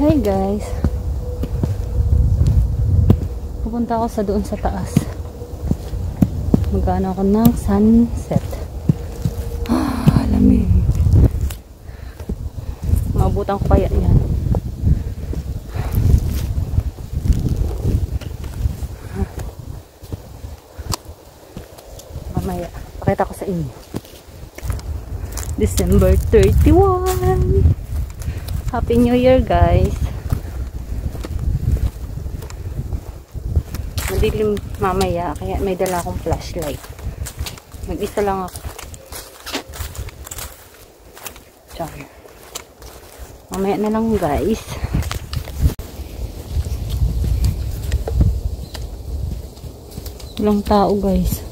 Hi guys, pupunta ako doon sa taas. Magkano ako ng sunset. Lamig. Maabutan ko kaya yan. Mamaya pakita ko sa inyo. December 31. Happy New Year guys. Madilim mamaya kaya may dala akong flashlight. Mag-isa lang ako. Char. Mamaya na lang guys. Walang tao guys.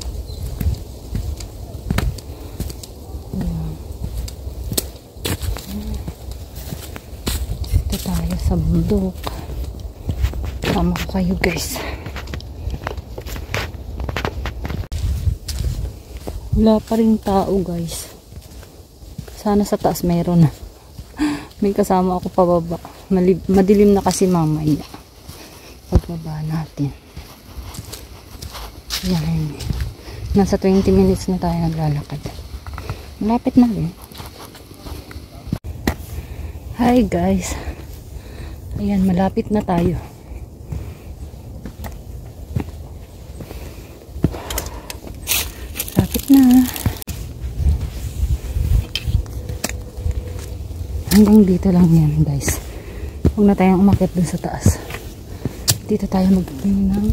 Tayo sa bundok. Sama ko kayo guys. Wala pa rin tao guys. Sana sa taas mayroon na. May kasama ako pababa. Madilim na kasi mamaya. Pagbaba natin. Yan. Nasa 20 minutes na tayo naglalakad. Malapit na rin. Hi guys. Ayan, malapit na tayo. Malapit na. Hanggang dito lang yan, guys. Huwag na tayong umakyat dun sa taas. Dito tayo magiging ng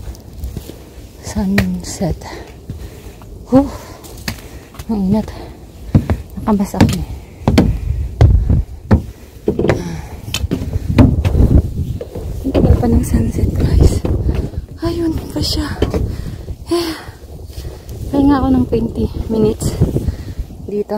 sunset. Ang inat. Nakabasa ako eh. Pa ng sunset guys. Ayun pa siya. Kaya nga ako ng 20 minutes dito.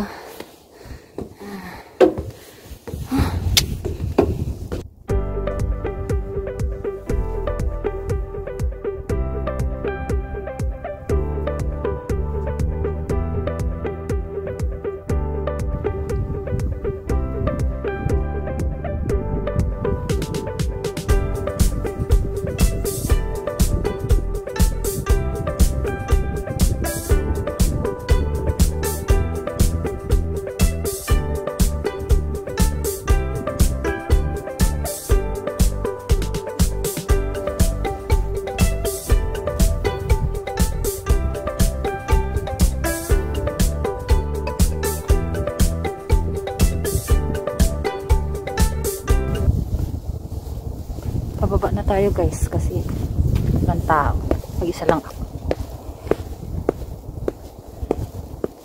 Pababa na tayo guys kasi walang tao. Mag-isa lang ako.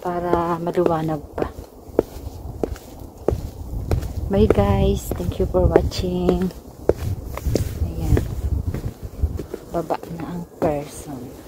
Para maluwanag pa. Bye guys. Thank you for watching. Ayan. Baba na ang person.